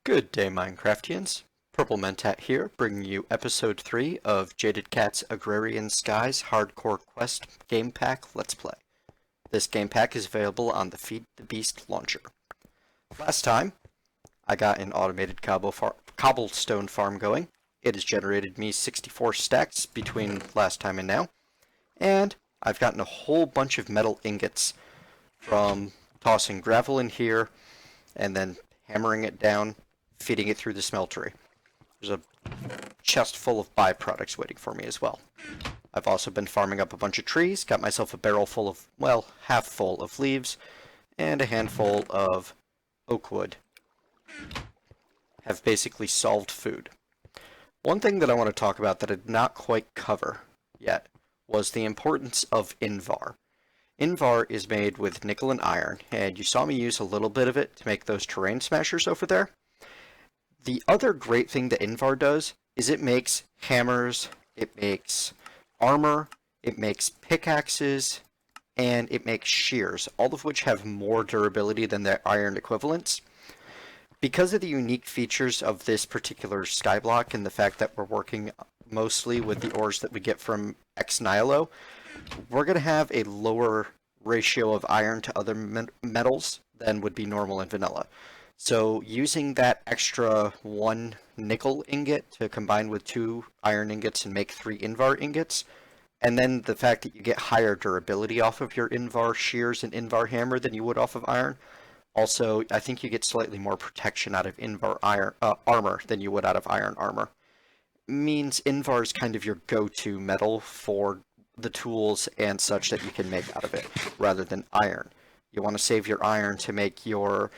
Good day, Minecraftians. Purple Mentat here, bringing you episode 3 of Jadedcat's Agrarian Skies Hardcore Quest Gamepack Let's Play. This gamepack is available on the Feed the Beast launcher. Last time, I got an automated cobblestone farm going. It has generated me 64 stacks between last time and now, and I've gotten a whole bunch of metal ingots from tossing gravel in here and then hammering it down, feeding it through the smeltery. There's a chest full of byproducts waiting for me as well. I've also been farming up a bunch of trees, got myself a barrel full of, well, half full of leaves, and a handful of oak wood. Have basically solved food. One thing that I want to talk about that I did not quite cover yet was the importance of Invar. Invar is made with nickel and iron, and you saw me use a little bit of it to make those terrain smashers over there. The other great thing that Invar does is it makes hammers, it makes armor, it makes pickaxes, and it makes shears, all of which have more durability than their iron equivalents. Because of the unique features of this particular skyblock and the fact that we're working mostly with the ores that we get from Ex Nihilo, we're going to have a lower ratio of iron to other metals than would be normal in vanilla. So using that extra 1 nickel ingot to combine with 2 iron ingots and make 3 Invar ingots, and then the fact that you get higher durability off of your Invar shears and Invar hammer than you would off of iron. Also, I think you get slightly more protection out of Invar armor than you would out of iron armor. Means Invar is kind of your go-to metal for the tools and such that you can make out of it, rather than iron. You want to save your iron to make your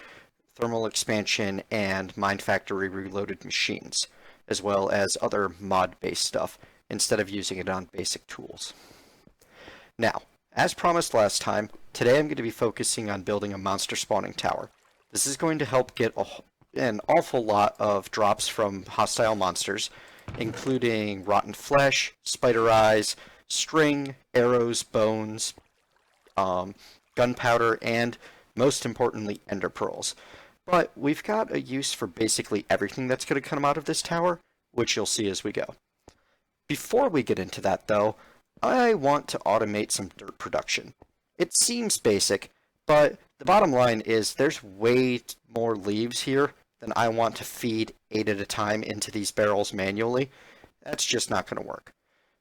thermal expansion and Mine Factory Reloaded machines, as well as other mod-based stuff, instead of using it on basic tools. Now, as promised last time, today I'm going to be focusing on building a monster spawning tower. This is going to help get an awful lot of drops from hostile monsters, including rotten flesh, spider eyes, string, arrows, bones, gunpowder, and most importantly, ender pearls. But we've got a use for basically everything that's going to come out of this tower, which you'll see as we go. Before we get into that, though, I want to automate some dirt production. It seems basic, but the bottom line is there's way more leaves here than I want to feed 8 at a time into these barrels manually. That's just not going to work.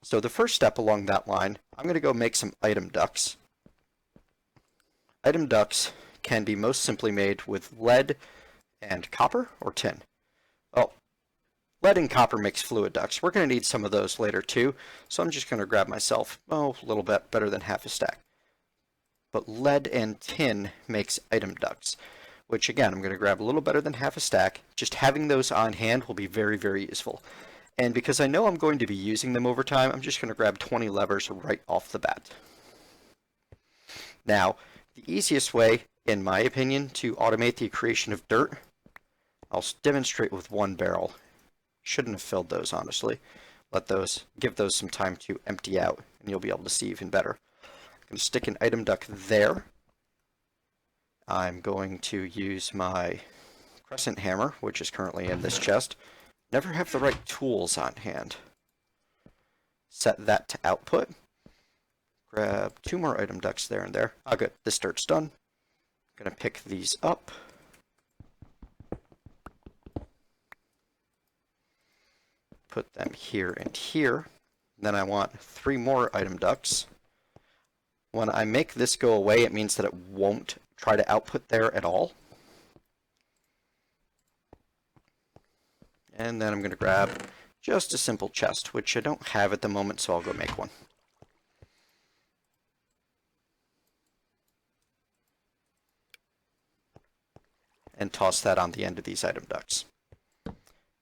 So the first step along that line, I'm going to go make some item ducts. Item ducts can be most simply made with lead and copper or tin. Oh, lead and copper makes fluid ducts. We're going to need some of those later too, so I'm just going to grab myself, a little bit better than half a stack. But lead and tin makes item ducts, which again, I'm going to grab a little better than half a stack. Just having those on hand will be very, very useful. And because I know I'm going to be using them over time, I'm just going to grab 20 levers right off the bat. Now, the easiest way, in my opinion, to automate the creation of dirt, I'll demonstrate with 1 barrel. Shouldn't have filled those, honestly. Give those some time to empty out, and you'll be able to see even better. I'm going to stick an item duct there. I'm going to use my crescent hammer, which is currently in this chest. Never have the right tools on hand. Set that to output. Grab 2 more item ducts there and there. Oh, good. This dirt's done. I'm going to pick these up. Put them here and here. Then I want 3 more item ducts. When I make this go away, it means that it won't try to output there at all. And then I'm going to grab just a simple chest, which I don't have at the moment, so I'll go make one. And toss that on the end of these item ducts.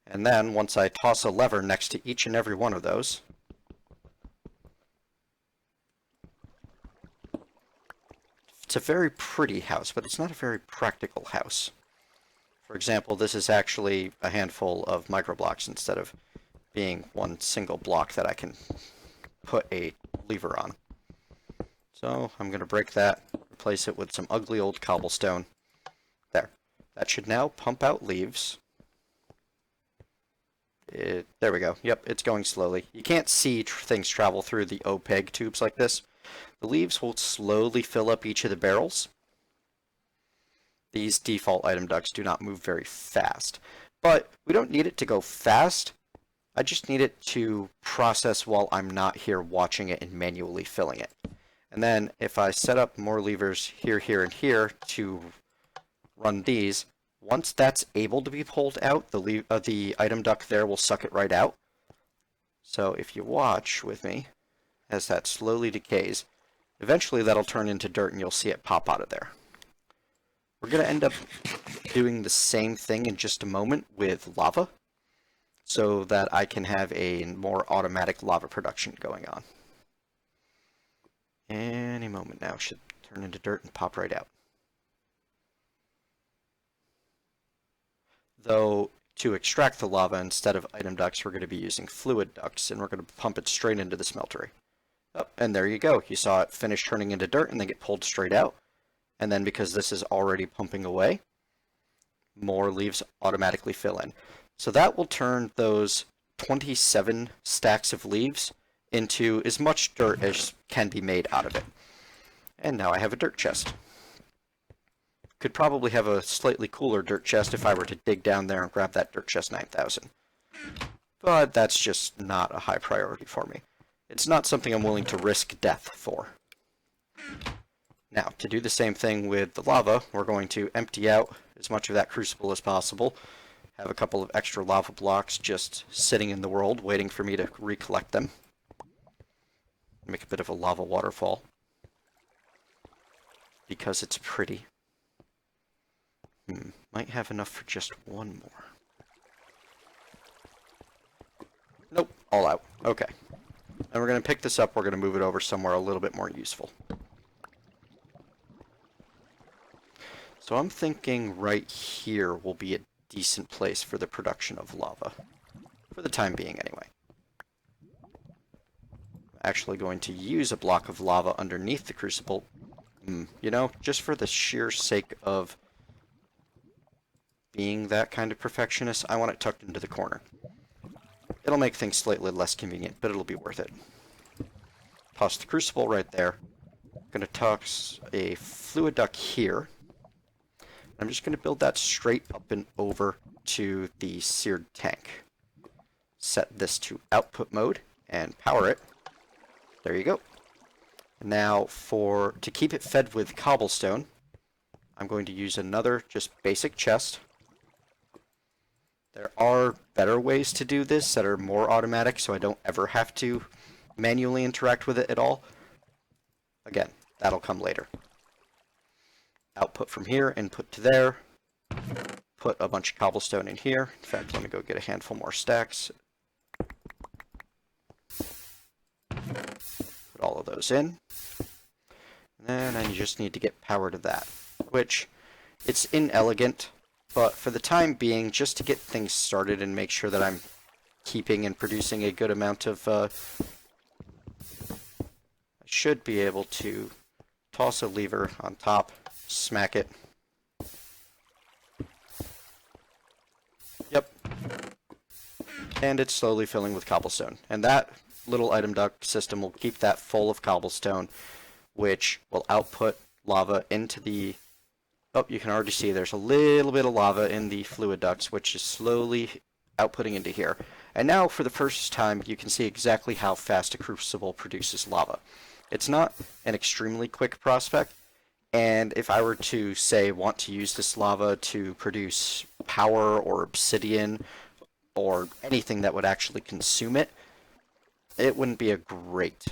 And then, once I toss a lever next to each and every one of those, it's a very pretty house, but it's not a very practical house. For example, this is actually a handful of microblocks instead of being 1 single block that I can put a lever on. So I'm going to break that, replace it with some ugly old cobblestone. There. That should now pump out leaves. There we go. Yep, it's going slowly. You can't see things travel through the opaque tubes like this. The leaves will slowly fill up each of the barrels. These default item ducts do not move very fast, but we don't need it to go fast. I just need it to process while I'm not here watching it and manually filling it. And then if I set up more levers here, here, and here to run these, once that's able to be pulled out, the item duct there will suck it right out. So if you watch with me, as that slowly decays, eventually that'll turn into dirt and you'll see it pop out of there. We're going to end up doing the same thing in just a moment with lava, so that I can have a more automatic lava production going on. Any moment now, should turn into dirt and pop right out. Though, to extract the lava instead of item ducts, we're going to be using fluid ducts, and we're going to pump it straight into the smeltery. Oh, and there you go. You saw it finish turning into dirt and then get pulled straight out. And then because this is already pumping away, more leaves automatically fill in. So that will turn those 27 stacks of leaves into as much dirt as can be made out of it. And now I have a dirt chest. Could probably have a slightly cooler dirt chest if I were to dig down there and grab that dirt chest 9000. But that's just not a high priority for me. It's not something I'm willing to risk death for. Now, to do the same thing with the lava, we're going to empty out as much of that crucible as possible. Have a couple of extra lava blocks just sitting in the world, waiting for me to recollect them. Make a bit of a lava waterfall. Because it's pretty. Might have enough for just one more. Nope, all out. Okay. And we're going to pick this up, we're going to move it over somewhere a little bit more useful. So I'm thinking right here will be a decent place for the production of lava. For the time being, anyway. I'm actually going to use a block of lava underneath the crucible. You know, just for the sheer sake of being that kind of perfectionist, I want it tucked into the corner. It'll make things slightly less convenient, but it'll be worth it. Toss the crucible right there. I'm going to toss a fluid duct here. I'm just going to build that straight up and over to the seared tank. Set this to output mode and power it. There you go. Now, to keep it fed with cobblestone, I'm going to use another just basic chest. There are better ways to do this that are more automatic, so I don't ever have to manually interact with it at all. Again, that'll come later. Output from here, input to there. Put a bunch of cobblestone in here. In fact, let me go get a handful more stacks. Put all of those in. And then I just need to get power to that, which it's inelegant, but for the time being, just to get things started and make sure that I'm keeping and producing a good amount of, I should be able to toss a lever on top, smack it. Yep. And it's slowly filling with cobblestone. And that little item duct system will keep that full of cobblestone, which will output lava into the... Oh, you can already see there's a little bit of lava in the fluid ducts, which is slowly outputting into here. And now, for the first time, you can see exactly how fast a crucible produces lava. It's not an extremely quick process, and if I were to, say, want to use this lava to produce power or obsidian or anything that would actually consume it, it wouldn't be a great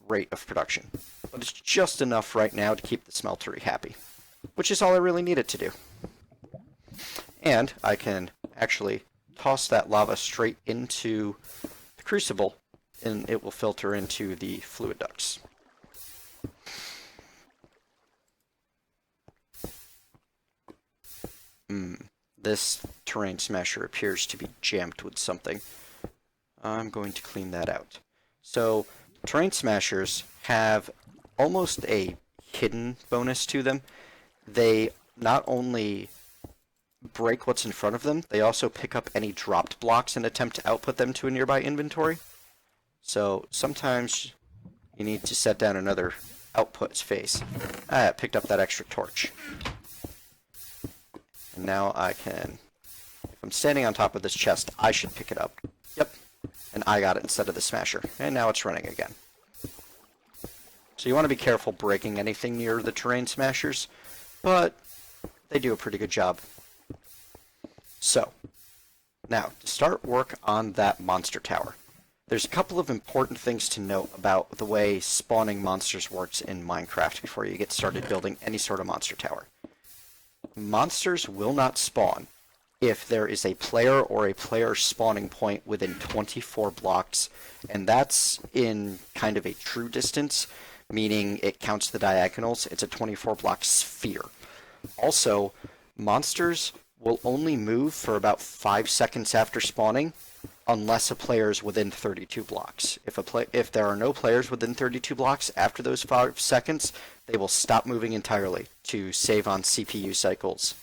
rate of production. But it's just enough right now to keep the smeltery happy, which is all I really need it to do. And I can actually toss that lava straight into the crucible, and it will filter into the fluid ducts. This terrain smasher appears to be jammed with something. I'm going to clean that out. So, terrain smashers have almost a hidden bonus to them. They not only break what's in front of them, they also pick up any dropped blocks and attempt to output them to a nearby inventory. So sometimes you need to set down another output phase. I picked up that extra torch. And now I can, if I'm standing on top of this chest, I should pick it up. Yep. And I got it instead of the smasher. And now it's running again. So you want to be careful breaking anything near the terrain smashers, but they do a pretty good job. So, now, to start work on that monster tower, there's a couple of important things to note about the way spawning monsters works in Minecraft before you get started building any sort of monster tower. Monsters will not spawn if there is a player or a player spawning point within 24 blocks, and that's in kind of a true distance, meaning it counts the diagonals. It's a 24 block sphere. Also, monsters will only move for about 5 seconds after spawning unless a player is within 32 blocks. If there are no players within 32 blocks after those 5 seconds, they will stop moving entirely to save on CPU cycles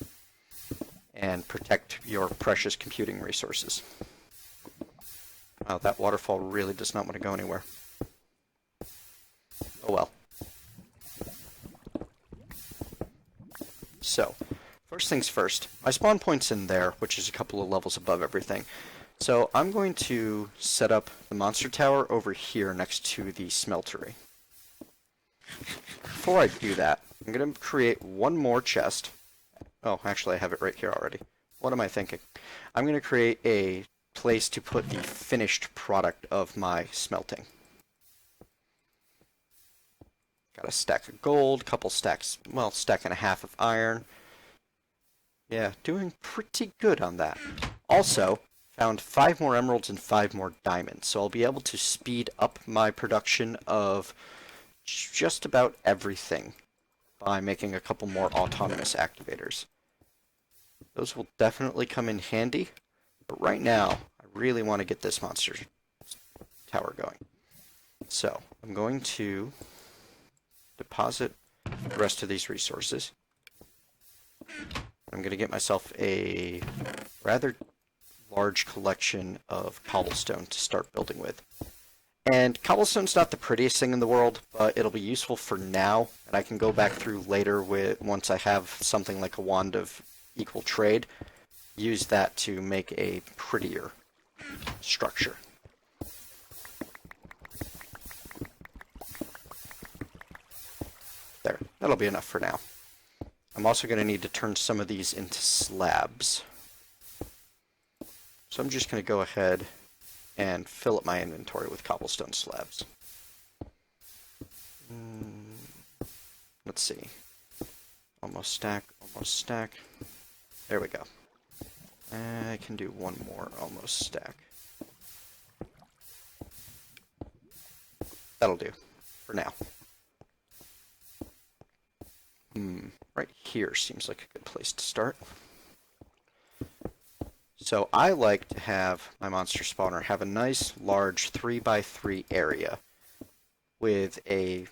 and protect your precious computing resources. Wow, that waterfall really does not want to go anywhere. Oh well. So, first things first, my spawn point's in there, which is a couple of levels above everything. So I'm going to set up the monster tower over here next to the smeltery. Before I do that, I'm going to create one more chest. Oh, actually I have it right here already. What am I thinking? I'm going to create a place to put the finished product of my smelting. Got a stack of gold, couple stacks, well, stack and a half of iron. Yeah, doing pretty good on that. Also, found 5 more emeralds and 5 more diamonds, so I'll be able to speed up my production of just about everything by making a couple more autonomous activators. Those will definitely come in handy, but right now, I really want to get this monster tower going. So, I'm going to deposit the rest of these resources. I'm going to get myself a rather large collection of cobblestone to start building with. And cobblestone's not the prettiest thing in the world, but it'll be useful for now, and I can go back through later once I have something like a wand of equal trade, use that to make a prettier structure. There, that'll be enough for now. I'm also going to need to turn some of these into slabs. So I'm just going to go ahead and fill up my inventory with cobblestone slabs. Let's see. Almost stack, almost stack. There we go. I can do one more almost stack. That'll do for now. Right here seems like a good place to start. So I like to have my monster spawner have a nice large 3x3 area with a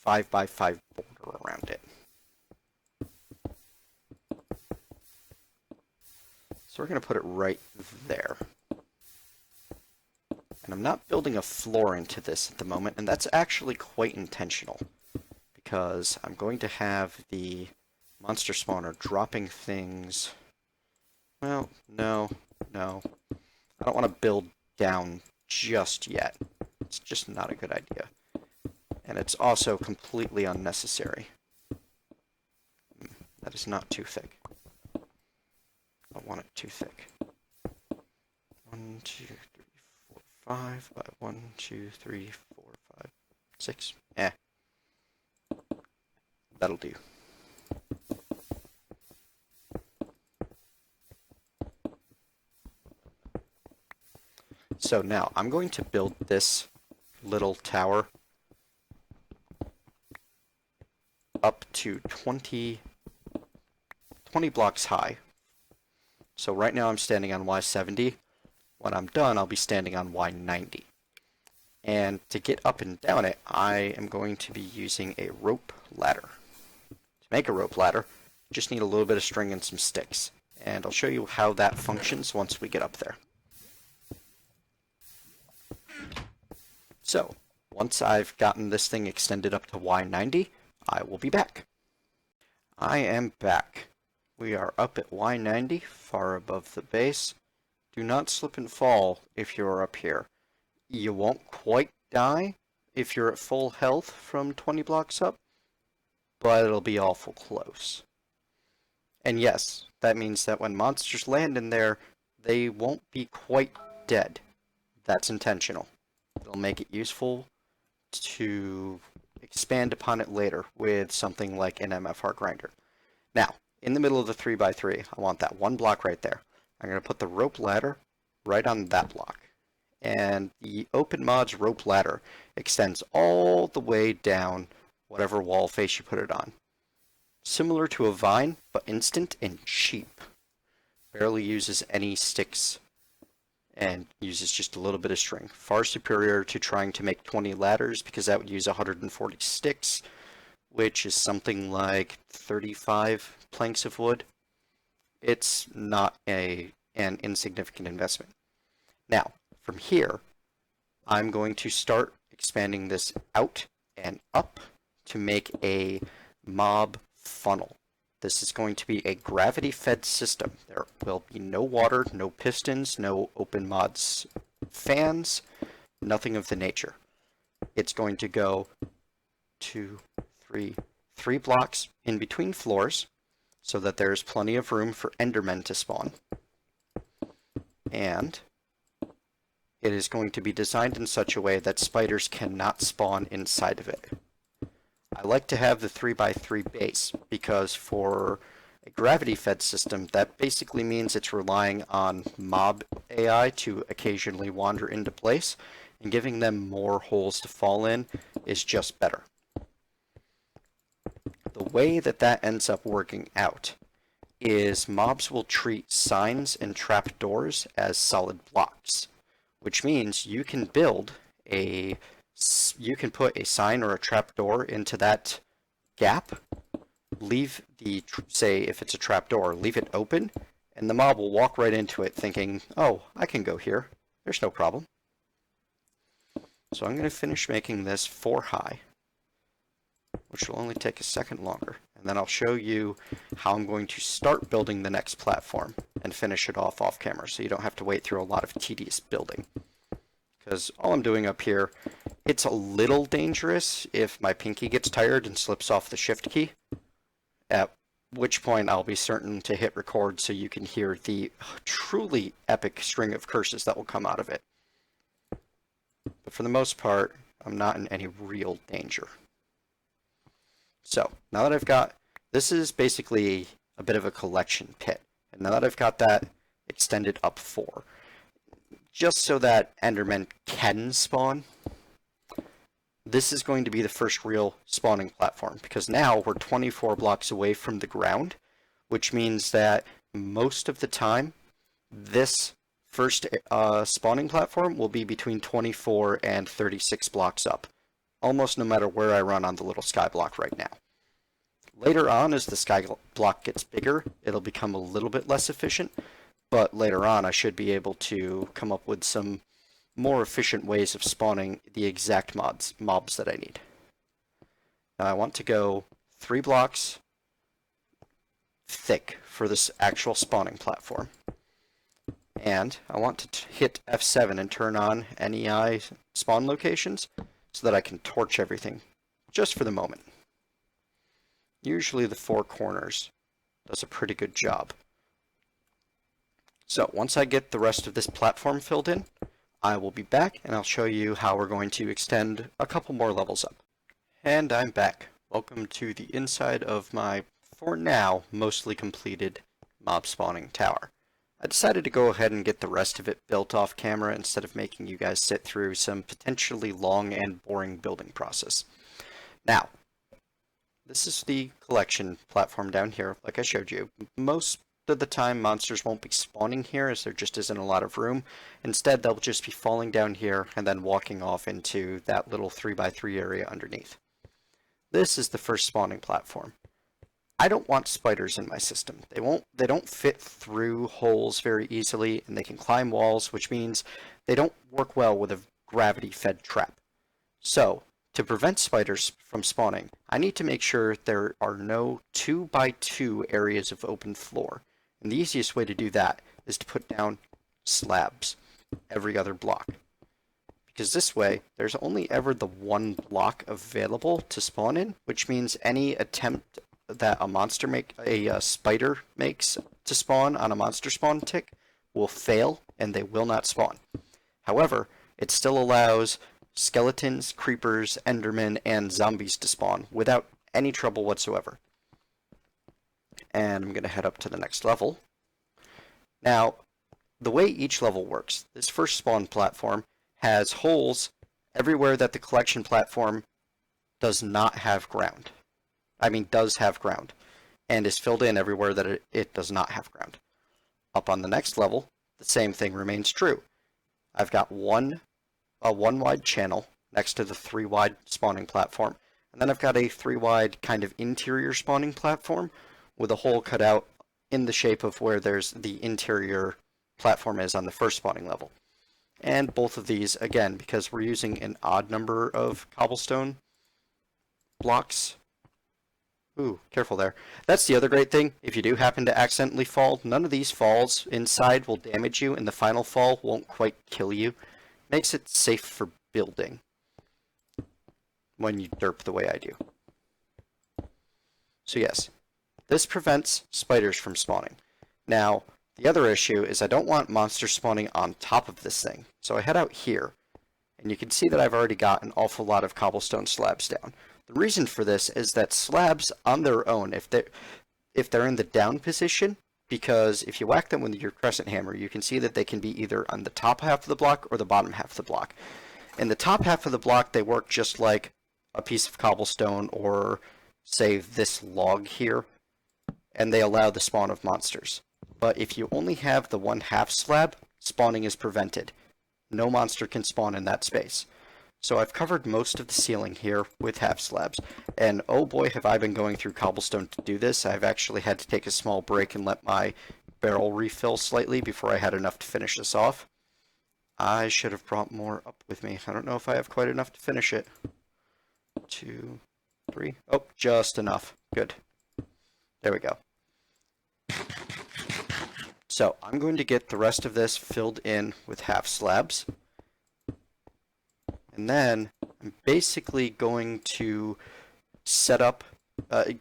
5x5 border around it. So we're going to put it right there. And I'm not building a floor into this at the moment, and that's actually quite intentional, because I'm going to have the monster spawner dropping things. Well, no. I don't want to build down just yet. It's just not a good idea. And it's also completely unnecessary. That is not too thick. I want it too thick. 1, 2, 3, 4, 5 by 1, 2, 3, 4, 5, 6. That'll do. So now I'm going to build this little tower up to 20 blocks high. So right now I'm standing on Y70. When I'm done, I'll be standing on Y90. And to get up and down it, I am going to be using a rope ladder. To make a rope ladder, you just need a little bit of string and some sticks. and I'll show you how that functions once we get up there. So, once I've gotten this thing extended up to Y90, I will be back. I am back. We are up at Y90, far above the base. Do not slip and fall if you're up here. You won't quite die if you're at full health from 20 blocks up, but it'll be awful close. And yes, that means that when monsters land in there, they won't be quite dead. That's intentional. It'll make it useful to expand upon it later with something like an MFR grinder. Now, in the middle of the 3x3, I want that one block right there. I'm going to put the rope ladder right on that block. And the open mods rope ladder extends all the way down whatever wall face you put it on. Similar to a vine, but instant and cheap. Barely uses any sticks and uses just a little bit of string. Far superior to trying to make 20 ladders, because that would use 140 sticks, which is something like 35 planks of wood. It's not an insignificant investment. Now, from here, I'm going to start expanding this out and up to make a mob funnel. This is going to be a gravity-fed system. There will be no water, no pistons, no open mods fans, nothing of the nature. It's going to go 2, 3 blocks in between floors so that there's plenty of room for endermen to spawn. And it is going to be designed in such a way that spiders cannot spawn inside of it. I like to have the 3x3 base because for a gravity-fed system, that basically means it's relying on mob AI to occasionally wander into place, and giving them more holes to fall in is just better. The way that that ends up working out is mobs will treat signs and trapdoors as solid blocks, which means you can put a sign or a trapdoor into that gap, leave say if it's a trapdoor, leave it open, and the mob will walk right into it thinking, oh, I can go here, there's no problem. So I'm going to finish making this 4 high, which will only take a second longer, and then I'll show you how I'm going to start building the next platform and finish it off camera so you don't have to wait through a lot of tedious building. Because all I'm doing up here, it's a little dangerous if my pinky gets tired and slips off the shift key, at which point I'll be certain to hit record so you can hear the truly epic string of curses that will come out of it. But for the most part, I'm not in any real danger. So, now that I've got, this is basically a bit of a collection pit, and now that I've got that extended up 4, just so that endermen can spawn, this is going to be the first real spawning platform, because now we're 24 blocks away from the ground, which means that most of the time, this first spawning platform will be between 24 and 36 blocks up, almost no matter where I run on the little sky block right now. Later on, as the sky block gets bigger, it'll become a little bit less efficient, but later on I should be able to come up with some more efficient ways of spawning the exact mobs that I need. Now I want to go 3 blocks thick for this actual spawning platform. And I want to hit F7 and turn on NEI spawn locations so that I can torch everything, just for the moment. Usually the 4 corners does a pretty good job. So once I get the rest of this platform filled in, I will be back and I'll show you how we're going to extend a couple more levels up. And I'm back. Welcome to the inside of my, for now, mostly completed mob spawning tower. I decided to go ahead and get the rest of it built off camera instead of making you guys sit through some potentially long and boring building process. Now, this is the collection platform down here, like I showed you. Most of the time, monsters won't be spawning here as there just isn't a lot of room. Instead, they'll just be falling down here and then walking off into that little 3x3 area underneath. This is the first spawning platform. I don't want spiders in my system. They don't fit through holes very easily, and they can climb walls, which means they don't work well with a gravity-fed trap. So, to prevent spiders from spawning, I need to make sure there are no 2 by 2 areas of open floor. And the easiest way to do that is to put down slabs every other block. Because this way, there's only ever the one block available to spawn in, which means any attempt that a spider makes to spawn on a monster spawn tick will fail, and they will not spawn. However, it still allows skeletons, creepers, endermen, and zombies to spawn without any trouble whatsoever. And I'm going to head up to the next level. Now, the way each level works, this first spawn platform has holes everywhere that the collection platform does not have ground. Does have ground, and is filled in everywhere that it does not have ground. Up on the next level, the same thing remains true. I've got a one wide channel next to the 3 wide spawning platform, and then I've got a 3 wide kind of interior spawning platform with a hole cut out in the shape of where there's the interior platform is on the first spawning level. And both of these, again, because we're using an odd number of cobblestone blocks. Ooh, careful there. That's the other great thing. If you do happen to accidentally fall, none of these falls inside will damage you, and the final fall won't quite kill you. Makes it safe for building when you derp the way I do. So yes, this prevents spiders from spawning. Now, the other issue is I don't want monsters spawning on top of this thing. So I head out here, and you can see that I've already got an awful lot of cobblestone slabs down. The reason for this is that slabs on their own, if they're in the down position, because if you whack them with your crescent hammer, you can see that they can be either on the top half of the block or the bottom half of the block. In the top half of the block, they work just like a piece of cobblestone or, say, this log here, and they allow the spawn of monsters. But if you only have the 1/2 slab, spawning is prevented. No monster can spawn in that space. So I've covered most of the ceiling here with half slabs, and oh boy have I been going through cobblestone to do this. I've actually had to take a small break and let my barrel refill slightly before I had enough to finish this off. I should have brought more up with me. I don't know if I have quite enough to finish it. 2, 3, oh, just enough. Good. There we go. So I'm going to get the rest of this filled in with half slabs. And then I'm basically going to set up,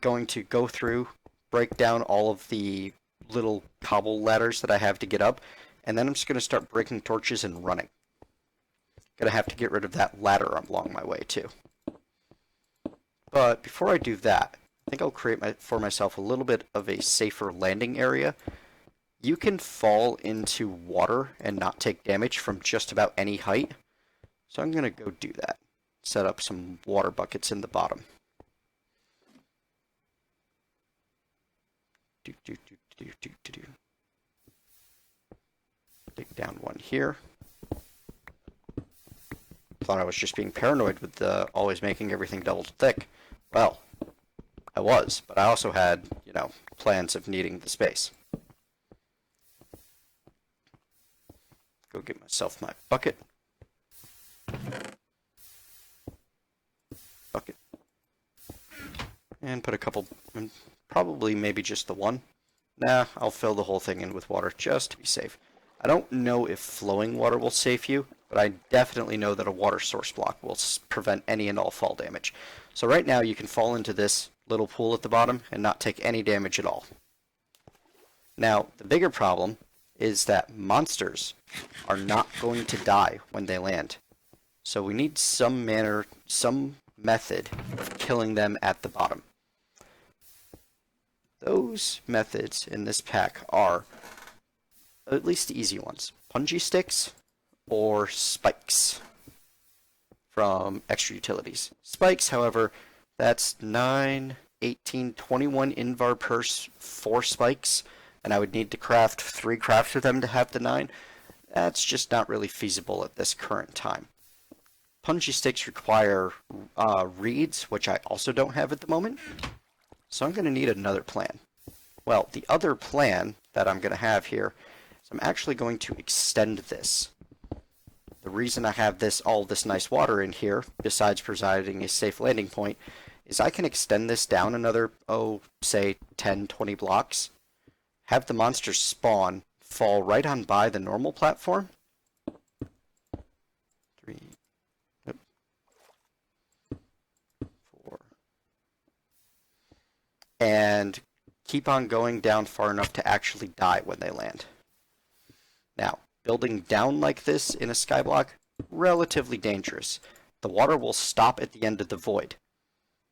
going to go through, break down all of the little cobble ladders that I have to get up, and then I'm just going to start breaking torches and running. Gonna have to get rid of that ladder along my way too. But before I do that, I think I'll create for myself a little bit of a safer landing area. You can fall into water and not take damage from just about any height. So I'm going to go do that. Set up some water buckets in the bottom. Dig down one here. Thought I was just being paranoid with always making everything double thick. Well, I was, but I also had, plans of needing the space. Go get myself my bucket. And put a couple, probably maybe just the one. Nah, I'll fill the whole thing in with water just to be safe. I don't know if flowing water will save you, but I definitely know that a water source block will prevent any and all fall damage. So right now you can fall into this little pool at the bottom and not take any damage at all. Now, the bigger problem is that monsters are not going to die when they land. So we need some method of killing them at the bottom. Those methods in this pack are, at least the easy ones, punji sticks or spikes from extra utilities. Spikes, however, that's 9, 18, 21 invar per 4 spikes, and I would need to craft 3 crafts of them to have the 9. That's just not really feasible at this current time. Punji sticks require reeds, which I also don't have at the moment. So I'm going to need another plan. Well, the other plan that I'm going to have here is I'm actually going to extend this. The reason I have all this nice water in here, besides providing a safe landing point, is I can extend this down another, say 10, 20 blocks, have the monsters spawn, fall right on by the normal platform. 3, 4, and keep on going down far enough to actually die when they land. Now, building down like this in a skyblock, relatively dangerous. The water will stop at the end of the void,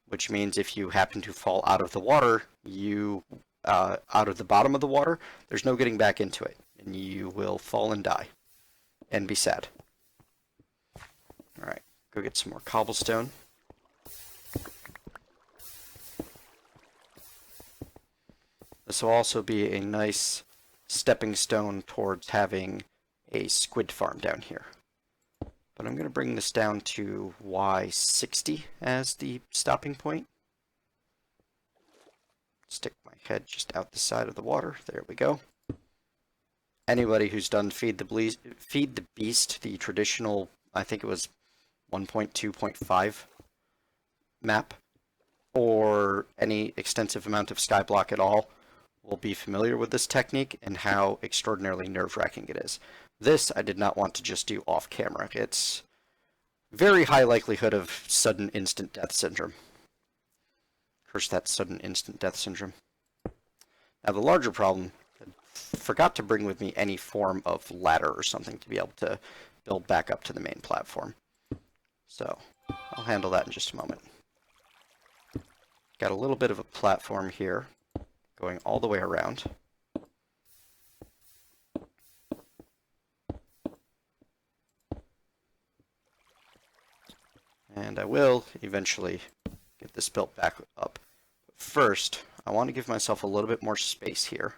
which means if you happen to fall out of the water, out of the bottom of the water, there's no getting back into it, and you will fall and die, and be sad. Alright, go get some more cobblestone. This will also be a nice stepping stone towards having a squid farm down here. But I'm going to bring this down to Y60 as the stopping point. Stick my head just out the side of the water. There we go. Anybody who's done Feed the Beast, the traditional, I think it was 1.2.5 map, or any extensive amount of skyblock at all, will be familiar with this technique and how extraordinarily nerve-wracking it is. This I did not want to just do off camera. It's very high likelihood of sudden instant death syndrome. Curse that sudden instant death syndrome. Now the larger problem, I forgot to bring with me any form of ladder or something to be able to build back up to the main platform. So I'll handle that in just a moment. Got a little bit of a platform here, going all the way around. And I will eventually get this built back up. But first, I want to give myself a little bit more space here.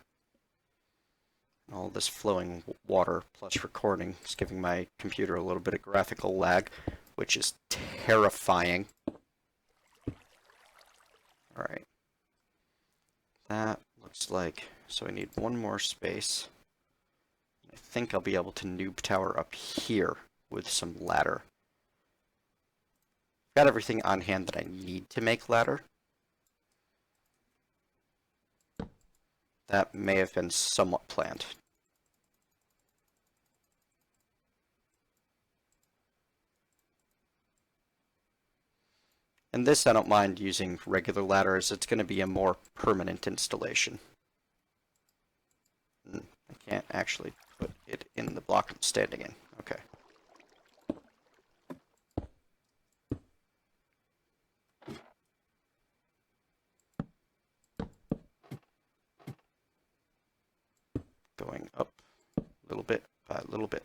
All this flowing water plus recording is giving my computer a little bit of graphical lag, which is terrifying. Alright. That looks like, so I need one more space. I think I'll be able to noob tower up here with some ladder. Got everything on hand that I need to make ladder. That may have been somewhat planned. And this I don't mind using regular ladder, as it's going to be a more permanent installation. I can't actually put it in the block I'm standing in. Okay. Going up a little bit by a little bit.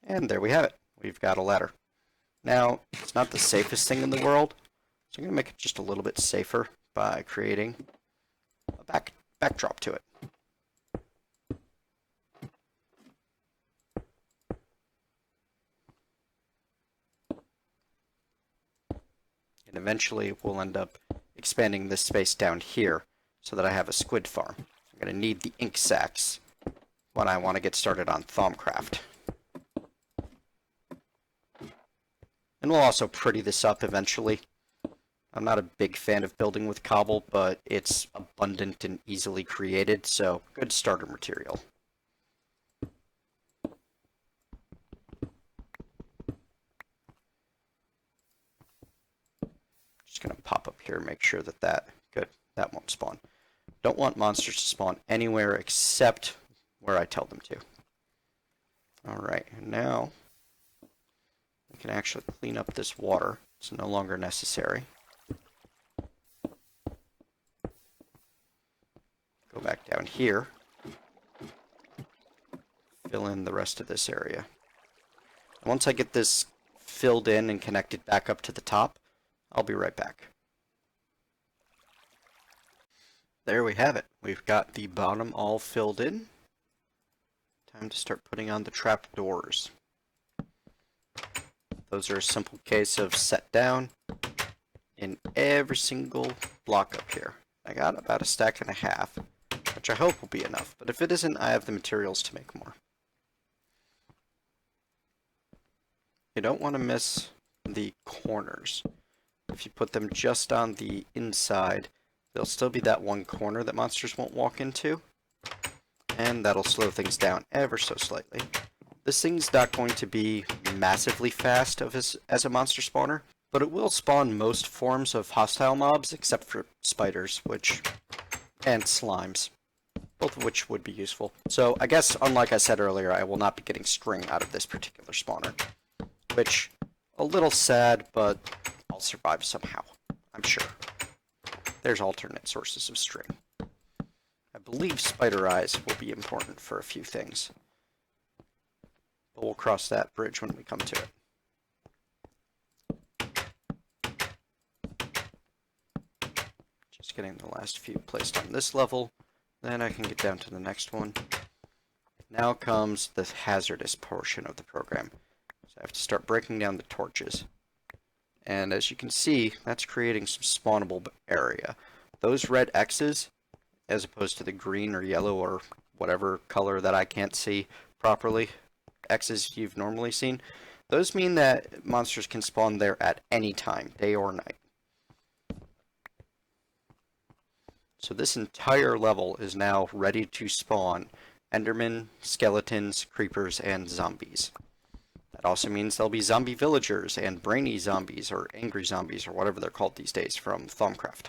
And there we have it. We've got a ladder. Now, it's not the safest thing in the world, so I'm going to make it just a little bit safer by creating a backdrop to it. And eventually we'll end up expanding this space down here so that I have a squid farm. I'm going to need the ink sacs when I want to get started on Thaumcraft. And we'll also pretty this up eventually. I'm not a big fan of building with cobble, but it's abundant and easily created, so good starter material. Just going to pop up here and make sure that good, that won't spawn. Don't want monsters to spawn anywhere except where I tell them to. Alright, and now we can actually clean up this water. It's no longer necessary. Go back down here. Fill in the rest of this area. And once I get this filled in and connected back up to the top, I'll be right back. There we have it. We've got the bottom all filled in. Time to start putting on the trap doors. Those are a simple case of set down in every single block up here. I got about a stack and a half, which I hope will be enough, but if it isn't, I have the materials to make more. You don't want to miss the corners. If you put them just on the inside, there'll still be that one corner that monsters won't walk into, and that'll slow things down ever so slightly. This thing's not going to be massively fast as a monster spawner, but it will spawn most forms of hostile mobs except for spiders, and slimes, both of which would be useful. So I guess, unlike I said earlier, I will not be getting string out of this particular spawner, which, a little sad, but I'll survive somehow, I'm sure. There's alternate sources of string. I believe spider eyes will be important for a few things, but we'll cross that bridge when we come to it. Just getting the last few placed on this level, then I can get down to the next one. Now comes the hazardous portion of the program. So I have to start breaking down the torches. And as you can see, that's creating some spawnable area. Those red X's, as opposed to the green or yellow or whatever color that I can't see properly, X's you've normally seen, those mean that monsters can spawn there at any time, day or night. So this entire level is now ready to spawn Endermen, skeletons, creepers, and zombies. That also means there'll be zombie villagers and brainy zombies or angry zombies or whatever they're called these days from Thaumcraft.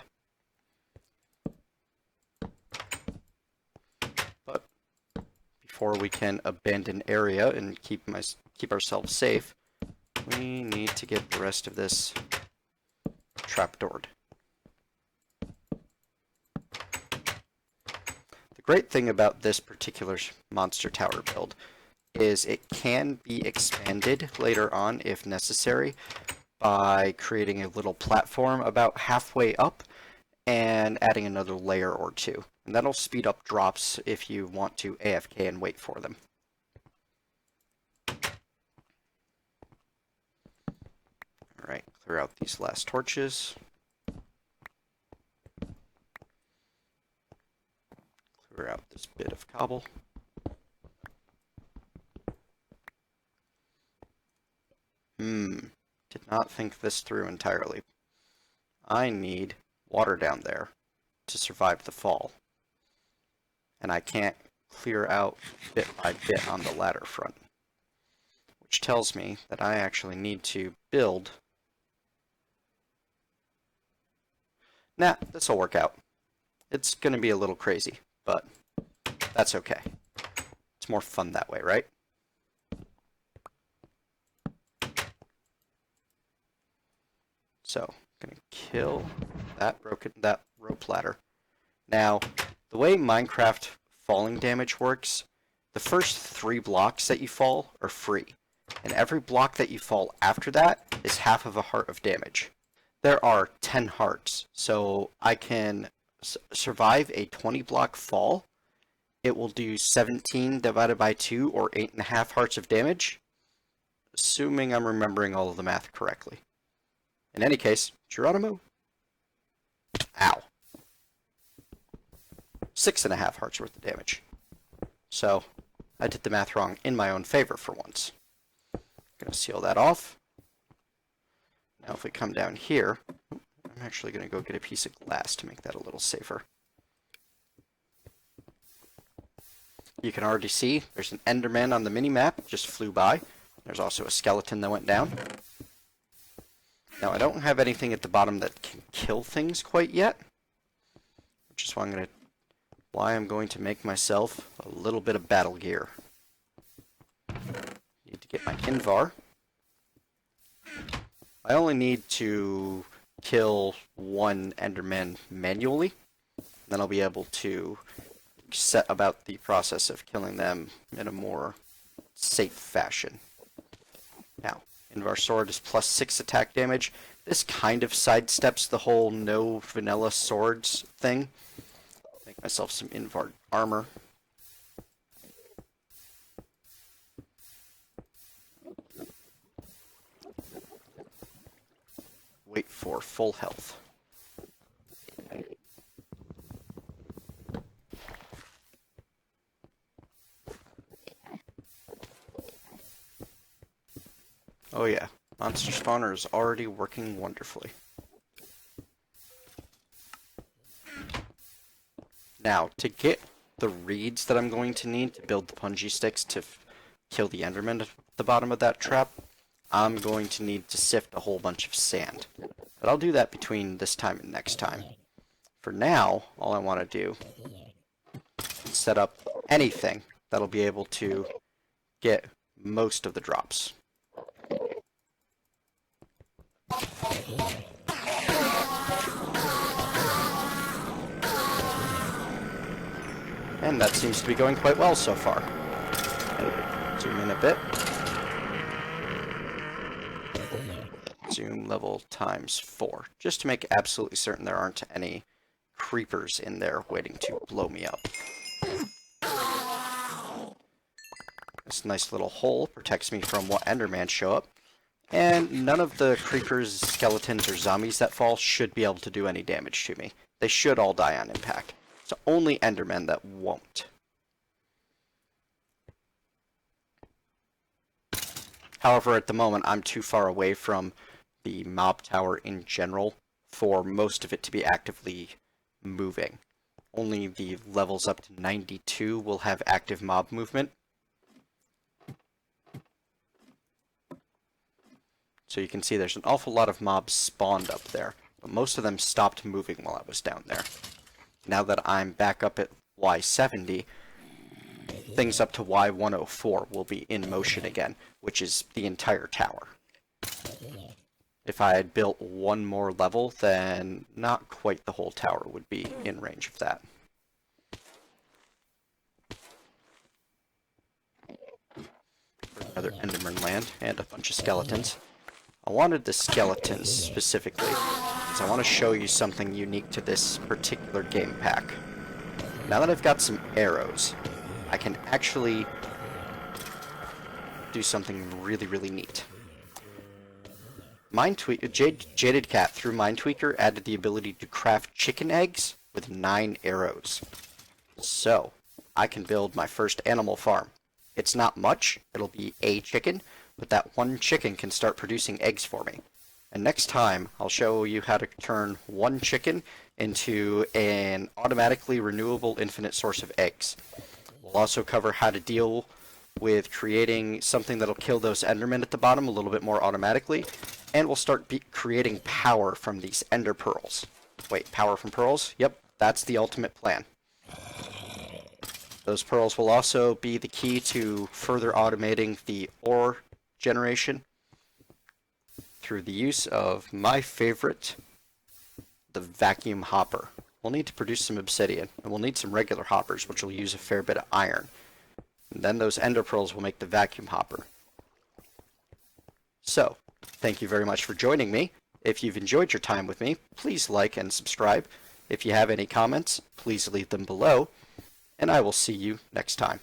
But before we can abandon area and keep ourselves safe, we need to get the rest of this trapdoored. The great thing about this particular monster tower build is it can be expanded later on if necessary by creating a little platform about halfway up and adding another layer or two. And that'll speed up drops if you want to AFK and wait for them. Alright, clear out these last torches. Clear out this bit of cobble. Did not think this through entirely. I need water down there to survive the fall. And I can't clear out bit by bit on the ladder front. Which tells me that I actually need to build... Nah, this'll work out. It's gonna be a little crazy, but that's okay. It's more fun that way, right? So, I'm gonna kill that rope ladder. Now, the way Minecraft falling damage works, the first 3 blocks that you fall are free, and every block that you fall after that is half of a heart of damage. There are 10 hearts, so I can survive a 20 block fall. It will do 17 divided by 2, or 8.5 hearts of damage, assuming I'm remembering all of the math correctly. In any case, Geronimo. Ow. 6.5 hearts worth of damage. So, I did the math wrong in my own favor for once. Gonna seal that off. Now if we come down here, I'm actually gonna go get a piece of glass to make that a little safer. You can already see there's an Enderman on the mini-map, just flew by. There's also a skeleton that went down. Now, I don't have anything at the bottom that can kill things quite yet, which is why I'm going to make myself a little bit of battle gear. Need to get my Invar. I only need to kill 1 Enderman manually, then I'll be able to set about the process of killing them in a more safe fashion. Now, Invar Sword is plus 6 attack damage. This kind of sidesteps the whole no vanilla swords thing. Make myself some Invar armor. wait for full health. Oh yeah, monster spawner is already working wonderfully. Now, to get the reeds that I'm going to need to build the punji sticks to kill the enderman at the bottom of that trap, I'm going to need to sift a whole bunch of sand. But I'll do that between this time and next time. For now, all I want to do is set up anything that'll be able to get most of the drops. And that seems to be going quite well so far. Zoom in a bit. Zoom level times 4, just to make absolutely certain there aren't any creepers in there waiting to blow me up. This nice little hole protects me from what enderman show up, and none of the creepers, skeletons, or zombies that fall should be able to do any damage to me. They should all die on impact. It's only endermen that won't. However, at the moment, I'm too far away from the mob tower in general for most of it to be actively moving. Only the levels up to 92 will have active mob movement. So you can see there's an awful lot of mobs spawned up there, but most of them stopped moving while I was down there. Now that I'm back up at Y70, things up to Y104 will be in motion again, which is the entire tower. If I had built one more level, then not quite the whole tower would be in range of that. Another enderman land and a bunch of skeletons. I wanted the skeletons specifically, because I want to show you something unique to this particular game pack. Now that I've got some arrows, I can actually do something really neat. Jadedcat through Mindtweaker added the ability to craft chicken eggs with 9 arrows. So, I can build my first animal farm. It's not much, it'll be a chicken, but that one chicken can start producing eggs for me. And next time, I'll show you how to turn one chicken into an automatically renewable infinite source of eggs. We'll also cover how to deal with creating something that'll kill those endermen at the bottom a little bit more automatically, and we'll start creating power from these ender pearls. Wait, power from pearls? Yep, that's the ultimate plan. Those pearls will also be the key to further automating the ore generation through the use of my favorite, the vacuum hopper. We'll need to produce some obsidian, and we'll need some regular hoppers, which will use a fair bit of iron. And then those ender pearls will make the vacuum hopper. So, thank you very much for joining me. If you've enjoyed your time with me, please like and subscribe. If you have any comments, please leave them below, and I will see you next time.